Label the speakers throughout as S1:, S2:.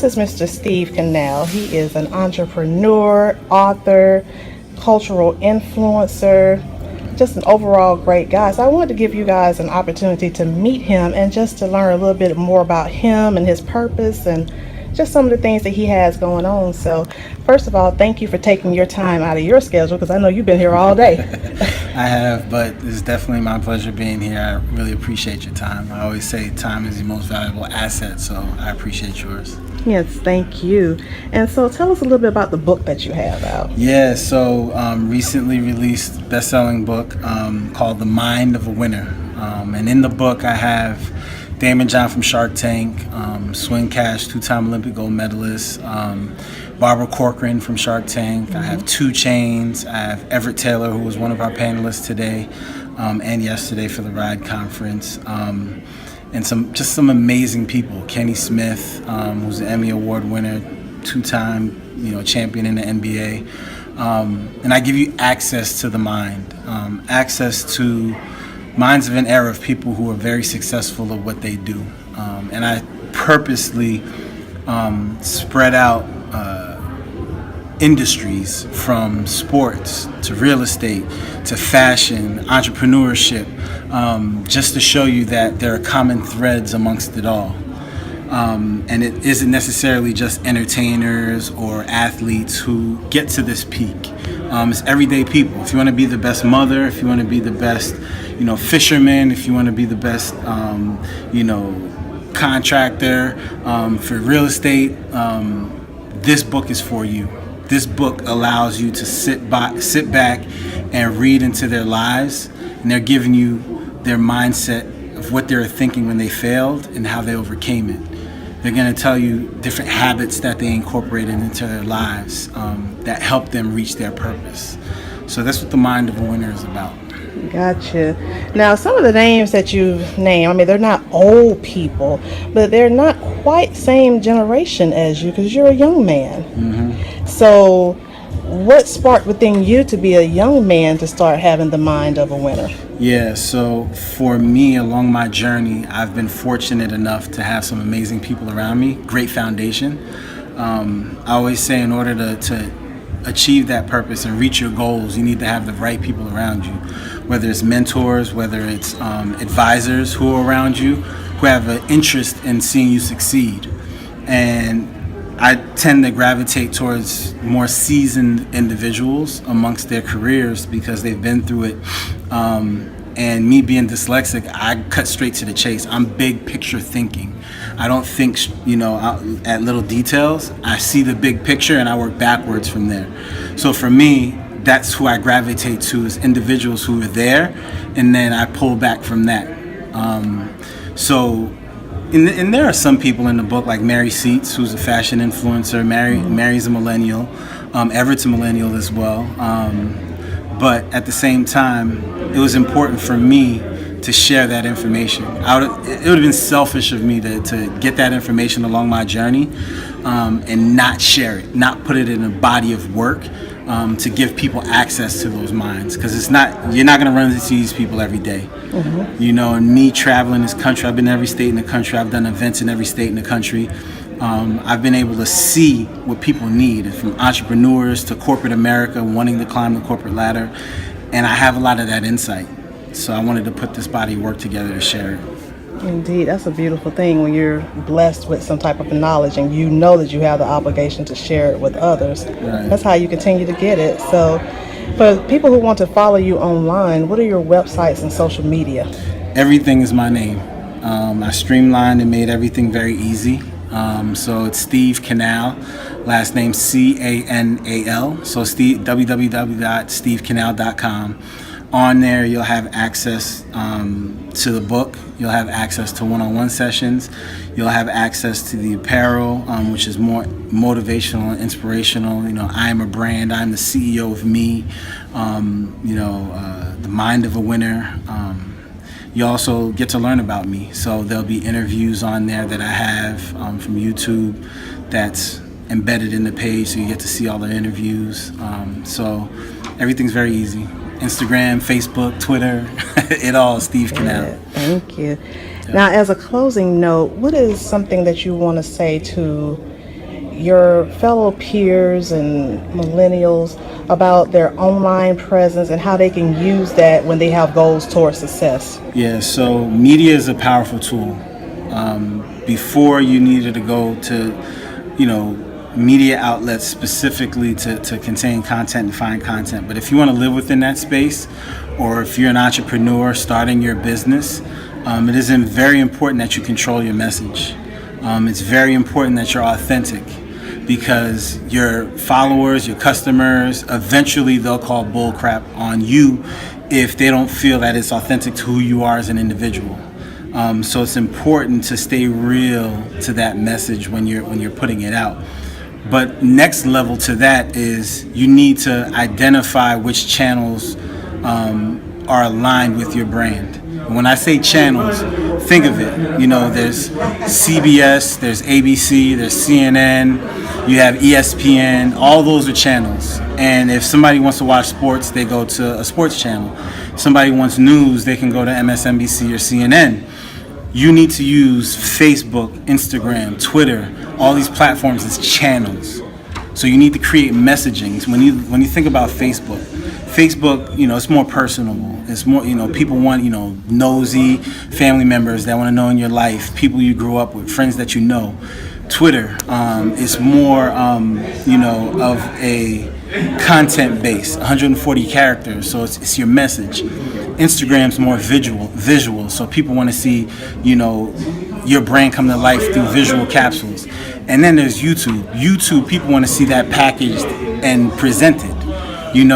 S1: this is Mr. Steve Canal. He is an entrepreneur, author, cultural influencer, just an overall great guy. So I wanted to give you guys an opportunity to meet him and just to learn a little bit more about him and his purpose and just some of the things that he has going on. So first of all, thank you for taking your time out of your schedule, because I know you've been here all day.
S2: I have, but it's definitely my pleasure being here. I really appreciate your time. I always say time is the most valuable asset, so I appreciate yours.
S1: Yes, thank you. And so tell us a little bit about the book that you have out.
S2: Yeah, so recently released best-selling book called The Mind of a Winner. And in the book I have Damon John from Shark Tank, Swing Cash, two-time Olympic gold medalist, Barbara Corcoran from Shark Tank. I have 2 Chainz. I have Everett Taylor, who was one of our panelists today and yesterday for the RIDE conference. And some amazing people. Kenny Smith, who's an Emmy Award winner, 2-time champion in the NBA. And I give you access to the mind, access to minds of an era of people who are very successful at what they do. And I purposely spread out industries from sports to real estate to fashion, entrepreneurship, just to show you that there are common threads amongst it all. And it isn't necessarily just entertainers or athletes who get to this peak. It's everyday people. If you want to be the best mother, if you want to be the best, fisherman, if you want to be the best, contractor, for real estate, this book is for you. This book allows you to sit back and read into their lives, and they're giving you their mindset of what they were thinking when they failed and how they overcame it. They're going to tell you different habits that they incorporated into their lives that help them reach their purpose. So that's what The Mind of a Winner is about.
S1: Gotcha. Now, some of the names that you've named, they're not old people, but they're not quite same generation as you, because you're a young man. Mm-hmm. So what sparked within you to be a young man to start having the mind of a winner?
S2: Yeah, so for me, along my journey, I've been fortunate enough to have some amazing people around me, great foundation. I always say in order to achieve that purpose and reach your goals, you need to have the right people around you, whether it's mentors, whether it's advisors who are around you, who have an interest in seeing you succeed. And I tend to gravitate towards more seasoned individuals amongst their careers because they've been through it. And me being dyslexic, I cut straight to the chase. I'm big picture thinking. I don't think, at little details. I see the big picture and I work backwards from there. So for me, that's who I gravitate to, is individuals who are there, and then I pull back from that. And there are some people in the book, like Mary Seats, who's a fashion influencer. Mary's a millennial. Everett's a millennial as well. But at the same time, it was important for me to share that information. It would have been selfish of me to get that information along my journey and not share it, not put it in a body of work to give people access to those minds. Because you're not going to run into these people every day. Mm-hmm. And me traveling this country, I've been in every state in the country, I've done events in every state in the country. I've been able to see what people need, from entrepreneurs to corporate America wanting to climb the corporate ladder, and I have a lot of that insight. So I wanted to put this body of work together to share it.
S1: Indeed, that's a beautiful thing when you're blessed with some type of knowledge and you know that you have the obligation to share it with others. Right. That's how you continue to get it. So for people who want to follow you online, what are your websites and social media?
S2: Everything is my name. I streamlined and made everything very easy. So it's Steve Canal, last name Canal. So www.stevecanal.com. On there, you'll have access to the book. You'll have access to one-on-one sessions. You'll have access to the apparel, which is more motivational and inspirational. I am a brand. I'm the CEO of me. The mind of a winner. You also get to learn about me. So there'll be interviews on there that I have from YouTube that's embedded in the page, so you get to see all the interviews. So everything's very easy. Instagram, Facebook, Twitter, it all, Steve Canal.
S1: Yeah, thank you. Yeah. Now, as a closing note, what is something that you want to say to your fellow peers and millennials about their online presence and how they can use that when they have goals towards success?
S2: Yeah, so media is a powerful tool. Before you needed to go to, media outlets specifically to contain content and find content. But if you want to live within that space, or if you're an entrepreneur starting your business, it is very important that you control your message. It's very important that you're authentic, because your followers, your customers, eventually they'll call bull crap on you if they don't feel that it's authentic to who you are as an individual. So it's important to stay real to that message when you're putting it out. But next level to that is you need to identify which channels are aligned with your brand. And when I say channels, think of it. There's CBS, there's ABC, there's CNN, you have ESPN. All those are channels. And if somebody wants to watch sports, they go to a sports channel. Somebody wants news, they can go to MSNBC or CNN. You need to use Facebook, Instagram, Twitter, all these platforms as channels. So you need to create messaging. When you think about Facebook, it's more personable. It's more, people want, nosy family members that want to know in your life, people you grew up with, friends that you know. Twitter is more, of a content base, 140 characters, so it's your message. Instagram's more visual, so people want to see, your brand come to life through visual capsules. And then there's YouTube. YouTube, people want to see that packaged and presented,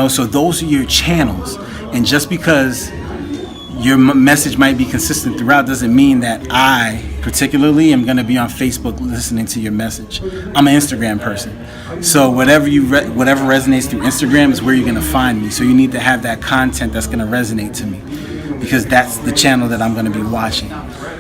S2: so those are your channels. And just because your message might be consistent throughout doesn't mean that I particularly am going to be on Facebook listening to your message. I'm an Instagram person. So whatever resonates through Instagram is where you're going to find me. So you need to have that content that's going to resonate to me, because that's the channel that I'm going to be watching.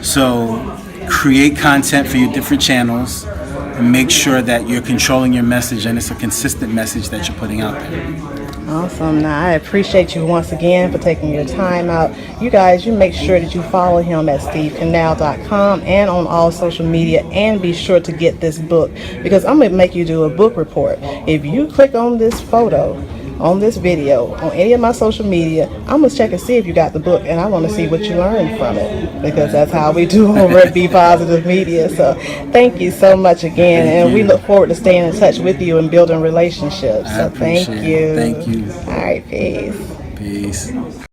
S2: So create content for your different channels and make sure that you're controlling your message and it's a consistent message that you're putting out there.
S1: Awesome. Now, I appreciate you once again for taking your time out. You guys, you make sure that you follow him at stevecanal.com and on all social media, and be sure to get this book, because I'm going to make you do a book report. If you click on this photo, on this video, on any of my social media, I'm going to check and see if you got the book, and I want to see what you learned from it, because that's how we do over at Be Positive Media. So thank you so much again, and we look forward to staying in touch with you and building relationships. So thank you.
S2: Thank you.
S1: All right, peace.
S2: Peace.